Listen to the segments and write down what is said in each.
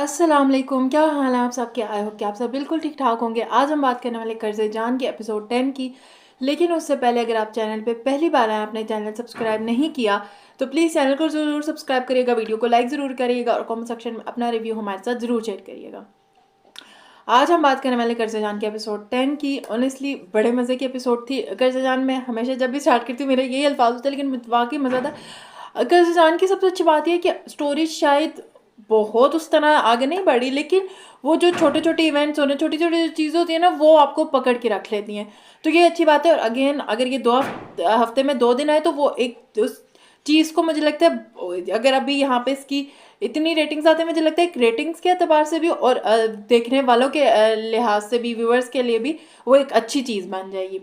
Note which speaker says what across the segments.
Speaker 1: अस्सलाम वालेकुम, क्या हाल है आप सबके। आई होप कि आप सब बिल्कुल ठीक ठाक होंगे। आज हम बात करने वाले कर्ज़े जान के एपिसोड 10 की। लेकिन उससे पहले अगर आप चैनल पे पहली बार आए, आपने चैनल सब्सक्राइब नहीं किया तो प्लीज़ चैनल को ज़रूर सब्सक्राइब करिएगा, वीडियो को लाइक ज़रूर करिएगा और कमेंट सेक्शन में अपना रिव्यू हमारे साथ ज़रूर शेयर करिएगा। आज हम बात करने वाले कर्ज़े जान के एपिसोड 10 की। ऑनेस्टली बड़े मज़े की एपिसोड थी। कर्ज़े जान में हमेशा जब भी स्टार्ट करती हूँ मेरे यही अल्फाज होते हैं, लेकिन वाकई मज़ा था। कर्ज़े जान की सबसे अच्छी बात यह है कि स्टोरी शायद बहुत उस तरह आगे नहीं बढ़ी, लेकिन वो जो छोटे छोटे इवेंट्स होने, छोटी छोटी चीज़ें होती है ना, वो आपको पकड़ के रख लेती हैं। तो ये अच्छी बात है। और अगेन अगर ये हफ्ते में 2 दिन आए तो वो एक उस चीज़ को मुझे लगता है, अगर अभी यहाँ पे इसकी इतनी रेटिंग्स आते हैं, मुझे लगता है रेटिंग्स के एतबार से भी और देखने वालों के लिहाज से भी, व्यूअर्स के लिए भी वो एक अच्छी चीज़ बन जाएगी।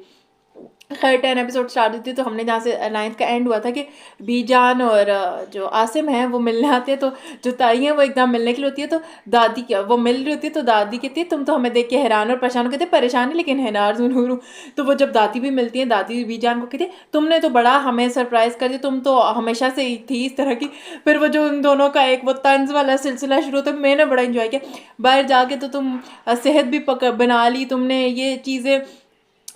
Speaker 1: खैर 10 एपिसोड स्टार्ट हुई थी तो हमने जहाँ से 9th का एंड हुआ था कि बीजान और जो आसिम है वो मिलने आते हैं। तो जो ताई है वो एकदम मिलने के लिए होती है, तो दादी क्या वो मिल रही होती है, तो दादी कहती है तुम तो हमें देख के हैरान और परेशान, कहते परेशान है लेकिन हैरान जरूर हूँ। तो वो जब दादी भी मिलती है, दादी बीजान को कहती है तुमने तो बड़ा हमें सरप्राइज कर दिया, तुम तो हमेशा से ही थी इस तरह की। फिर वो जो उन दोनों का एक वो तंज वाला सिलसिला शुरू होता है, मैंने बड़ा इंजॉय किया। बाहर जाके तो तुम सेहत भी बना ली, तुमने ये चीज़ें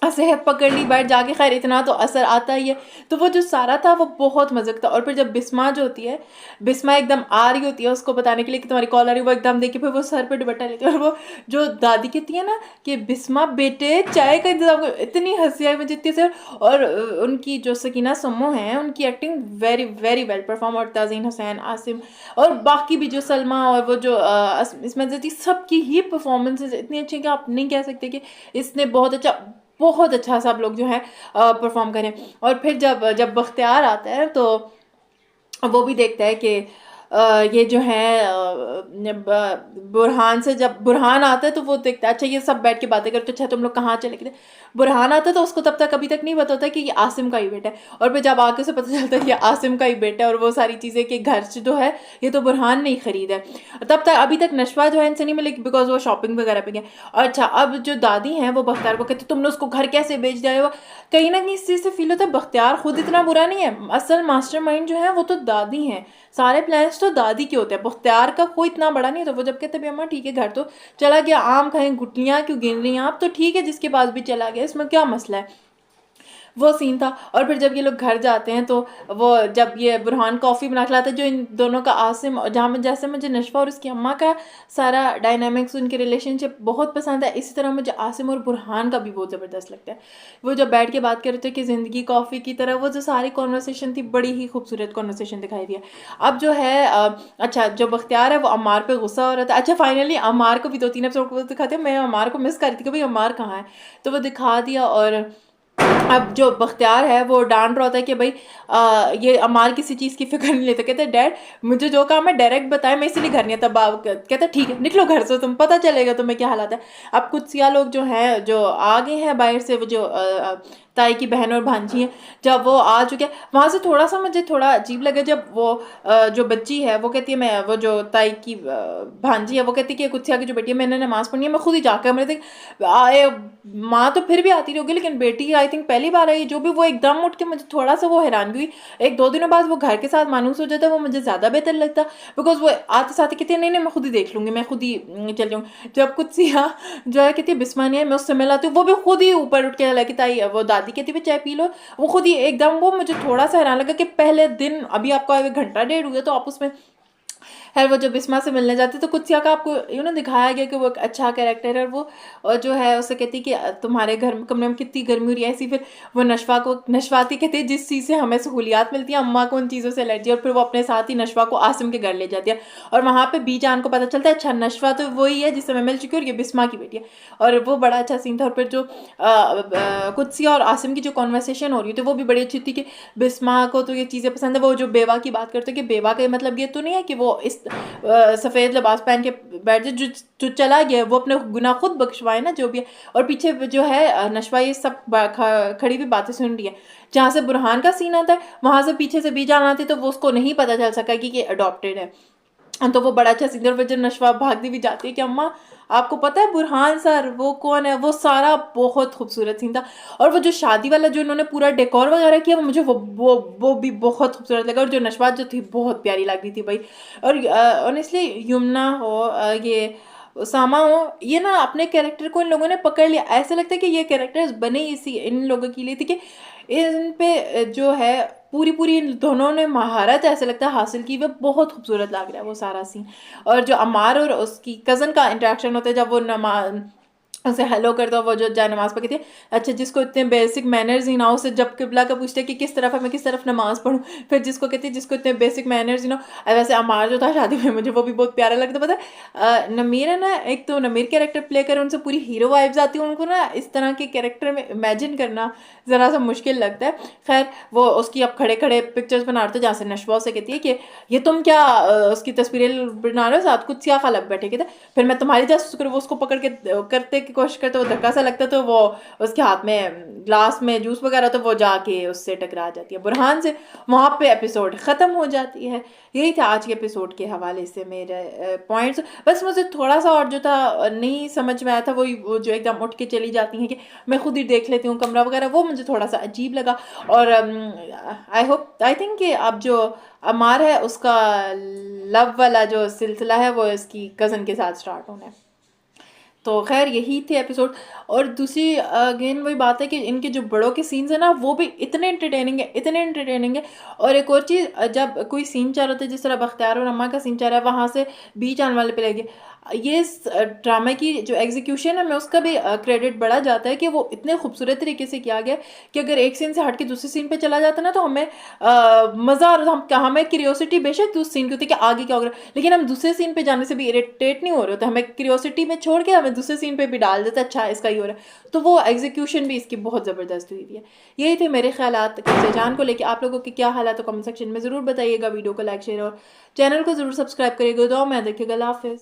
Speaker 1: सेहत पकड़ ली बाहर जाके। खैर इतना तो असर आता ही है। तो वो जो सारा था वो बहुत मज़े का था। और फिर जब बिस्मा जो होती है, बिस्मा एकदम आ रही होती है उसको बताने के लिए कि तुम्हारी कॉल आ रही है, वो एकदम देखी, फिर वो सर पे दुपट्टा लेती है और वो जो दादी कहती है ना कि बिस्मा बेटे चाय का इंतजाम करो, इतनी हंसी आई मुझे इतनी से। और उनकी जो सकीना सम्मो है उनकी acting very very well perform, और तज़ीन हुसैन, आसिम और बाकी भी जो सलमा और वो जो इसमें थी, सबकी ही परफॉर्मेंसेज इतनी अच्छी कि आप नहीं कह सकते कि इसने बहुत अच्छा सब लोग जो है परफॉर्म करें। और फिर जब जब बख्तियार आता है तो वो भी देखता है कि ये जो है बुरहान से, जब बुरहान आता है तो वो देखता है अच्छा ये सब बैठ के बातें करते, अच्छा तुम लोग कहाँ चले गए। बुरहान आता है तो उसको तब तक अभी तक नहीं पता होता कि ये आसिम का ही बेटा है। और फिर जब आके उसे पता चलता है कि आसिम का ही बेटा है और वो सारी चीज़ें कि घर से जो है ये तो बुरहान ने ही खरीदा है। तब तक अभी तक नशवा जो है इनसे नहीं मिले बिकॉज वो शॉपिंग वगैरह पे गया। अच्छा अब जो दादी हैं वो बख्तियार को कहते तुमने उसको घर कैसे बेच दिया। वो कहीं ना कहीं इस चीज़ से फील होता है बख्तियार खुद इतना बुरा नहीं है, असल मास्टरमाइंड जो है वो तो दादी हैं। सारे प्लान्स तो दादी के होते हैं, बख्तियार का कोई इतना बड़ा नहीं। तो वो जब कहते भी अम्मा ठीक है घर तो चला गया, आम खाएं, गुटलियाँ क्यों गिन रही हैं आप, तो ठीक है जिसके पास भी चला गया, इसमें क्या मसला है। वो सीन था। और फिर जब ये लोग घर जाते हैं तो वो जब ये बुरहान कॉफ़ी बना के लाता है, जो इन दोनों का आसिम, जहाँ में जैसे मुझे नशवा और उसकी अम्मा का सारा डायनामिक्स, उनके रिलेशनशिप बहुत पसंद है, इसी तरह मुझे आसिम और बुरहान का भी बहुत ज़बरदस्त लगता है। वो जब बैठ के बात कर रहे थे कि ज़िंदगी कॉफ़ी की तरह, वो जो सारी कॉन्वर्सेशन थी बड़ी ही खूबसूरत कॉन्वर्सेशन दिखाई दिया। अब जो है अच्छा जो बख्तियार है वो अम्मार पे गुस्सा हो रहा था। अच्छा फाइनली अम्मार को भी 2-3 एपिसोड को दिखाते हैं, मैं अम्मार को मिस कर रही थी कि भाई अम्मार कहाँ है, तो वो दिखा दिया। और अब जो बख्तियार है वो डांट रहा होता है कि भाई ये अमार किसी चीज़ की फिक्र नहीं लेते। कहते डैड मुझे जो काम है डायरेक्ट बताया, मैं इसलिए घर नहीं आता। बाप कहता ठीक है निकलो घर से, तुम पता चलेगा तुम्हें क्या हालात है। अब कुछ सिया लोग जो हैं जो आगे हैं बाहर से, वो जो ताई की बहन और भांजी हैं, जब वो आ चुके हैं वहाँ से थोड़ा सा मुझे थोड़ा अजीब लगा जब वो जो बच्ची है वो कहती है, मैं वो जो ताई की भांजी है वो कहती है कि कुछ सिया की जो बेटी है मैंने नमाज़ पढ़नी है, मैं खुद ही जाकर मेरे आए। माँ तो फिर भी आती रहोगी लेकिन बेटी आई थिंक पहली बार आई जो भी, वो एकदम उठ के मुझे थोड़ा सा वो हैरान हुई। 1-2 दिनों बाद वो घर के साथ मानूस हो जाता है, वो मुझे ज़्यादा बेहतर लगता बिकॉज वो आते साथ कहती है नहीं नहीं मैं खुद ही देख लूँगी, मैं खुद ही चल जाऊँगी। जब कुछ सिया जो है कहती है बिस्मानी है मैं उससे मिलाती हूँ, वो भी खुद ही ऊपर उठ के लगी ताई, वो दादी कहती है चाय पी लो, वो खुद ही एकदम। वो मुझे थोड़ा सा हैरान लगा कि पहले दिन अभी आपको 1 घंटा 1.5 हुआ तो आप उसमें खैर वो जब बिस्मा से मिलने जाती है तो कुत्सिया का आपको दिखाया गया कि वो एक अच्छा कैरेक्टर है। और जो है उससे कहती कि तुम्हारे घर कमरे में कितनी गर्मी हो रही है ऐसी। फिर वो नशवाती कहती है जिस चीज़ से हमें सहूलियात मिलती है अम्मा को उन चीज़ों से एलर्जी, और फिर वो अपने साथ ही नशवा को आसिम के घर ले जाती है। और वहाँ पे बीजान को पता चलता है अच्छा नशवा तो वही है जिससे मैं मिल चुकी हूँ और ये बिस्मा की बेटी है। और वो बड़ा अच्छा सीन था। और फिर जो कुत्सिया और आसिम की जो कॉन्वर्सेशन हो रही थी वो भी बड़ी अच्छी थी कि बिस्मा को तो ये चीज़ें पसंद है। वो जो बेवा की बात करते हैं कि बेवा का मतलब ये तो नहीं है कि वो इस सफ़ेद लिबास पहन के बैठ जाए, जो चला गया वो अपने गुनाह खुद बख्शवाए ना जो भी है। और पीछे जो है नशवा ये सब खड़ी हुई बातें सुन रही है। जहाँ से बुरहान का सीन आता है वहाँ से पीछे से बीजान आती तो वो उसको नहीं पता चल सका कि ये अडॉप्टेड है। तो वो बड़ा अच्छा सीन था। और फिर जब नशवा भागती भी जाती है कि अम्मा आपको पता है बुरहान सर वो कौन है, वो सारा बहुत खूबसूरत सीन था। और वो जो शादी वाला जो इन्होंने पूरा डेकोर वगैरह किया वो मुझे वो भी बहुत खूबसूरत लगा। और जो नशवा जो थी बहुत प्यारी लग रही थी भाई। और ऑनेस्टली यमुना हो ये उसामा हो, ये ना अपने कैरेक्टर को इन लोगों ने पकड़ लिया। ऐसा लगता है कि ये कैरेक्टर्स बने इसी इन लोगों के लिए थी कि इन पे जो है पूरी पूरी इन दोनों ने महारत ऐसे लगता है हासिल की। वे बहुत खूबसूरत लग रहा है वो सारा सीन। और जो अमार और उसकी कज़न का इंटरेक्शन होता है जब वो नमाज उसे हेलो करता है, वो जो जाए नमाज पढ़ती है। अच्छा जिसको इतने बेसिक मैनर्स ही ना हो, उसे जब किबला का पूछते हैं कि किस तरफ है, मैं किस तरफ नमाज पढ़ूं, फिर जिसको कहती है जिसको इतने बेसिक मैनर्स ही ना हो। वैसे अमार जो था शादी में मुझे वो भी बहुत प्यारा लगता। पता है नमीर है ना, एक तो नमीर कैरेक्टर प्ले कर उनसे पूरी हीरो वाइब्स आती है। उनको ना इस तरह के कैरेक्टर में इमेजिन करना ज़रा सा मुश्किल लगता है। खैर वो उसकी अब खड़े खड़े पिक्चर्स बना रहे थे जहाँ से नशवा से कहती है कि ये तुम क्या उसकी तस्वीरें बना रहे हो, साथ कुछ सिया खा लग बैठे कहते फिर मैं तुम्हारी जासूस करूँ। वो उसको पकड़ के करते की कोशिश करते, वो धक्का सा लगता तो वो उसके हाथ में ग्लास में जूस वगैरह तो वो जाके उससे टकरा जाती है बुरहान से। वहाँ पे एपिसोड ख़त्म हो जाती है। यही था आज के एपिसोड के हवाले से मेरे पॉइंट्स। बस मुझे थोड़ा सा और जो था नहीं समझ में आया था वो जो एकदम उठ के चली जाती हैं कि मैं खुद ही देख लेती हूँ कमरा वगैरह, वो मुझे थोड़ा सा अजीब लगा। और आई थिंक कि अब जो अमार है उसका लव वाला जो सिलसिला है वो इसकी कज़न के साथ स्टार्ट होना है। तो खैर यही थे एपिसोड। और दूसरी अगेन वही बात है कि इनके जो बड़ों के सीन्स हैं ना वो भी इतने एंटरटेनिंग है, इतने एंटरटेनिंग है। और एक और चीज़ जब कोई सीन चल रहा था जिस तरह बख्तियार और अम्मा का सीन चल रहा है वहाँ से बीच आने वाले पे लगे, ये ड्रामे की जो एग्जीक्यूशन है मैं उसका भी क्रेडिट बढ़ा जाता है कि वो इतने खूबसूरत तरीके से किया गया कि अगर एक सीन से हट के दूसरे सीन पे चला जाता ना तो हमें मज़ा आ रहा था। हमें क्यूरियोसिटी बेशक उस सीन की होती है कि आगे क्या हो रहा है, लेकिन हम दूसरे सीन पे जाने से भी इरिटेट नहीं हो रहे होते। हमें क्यूरियोसिटी में छोड़ के हमें दूसरे सीन पे भी डाल देते अच्छा इसका ही हो रहा है। तो वो एग्जीक्यूशन भी इसकी बहुत ज़बरदस्त हुई है। यही थे मेरे ख्यालात जान को लेकर। आप लोगों के क्या हालात तो कमेंट सेक्शन में ज़रूर बताइएगा। वीडियो को लाइक शेयर और चैनल को ज़रूर सब्सक्राइब करिएगा। दुआ में देखिएगा। अल्लाह हाफ़िज़।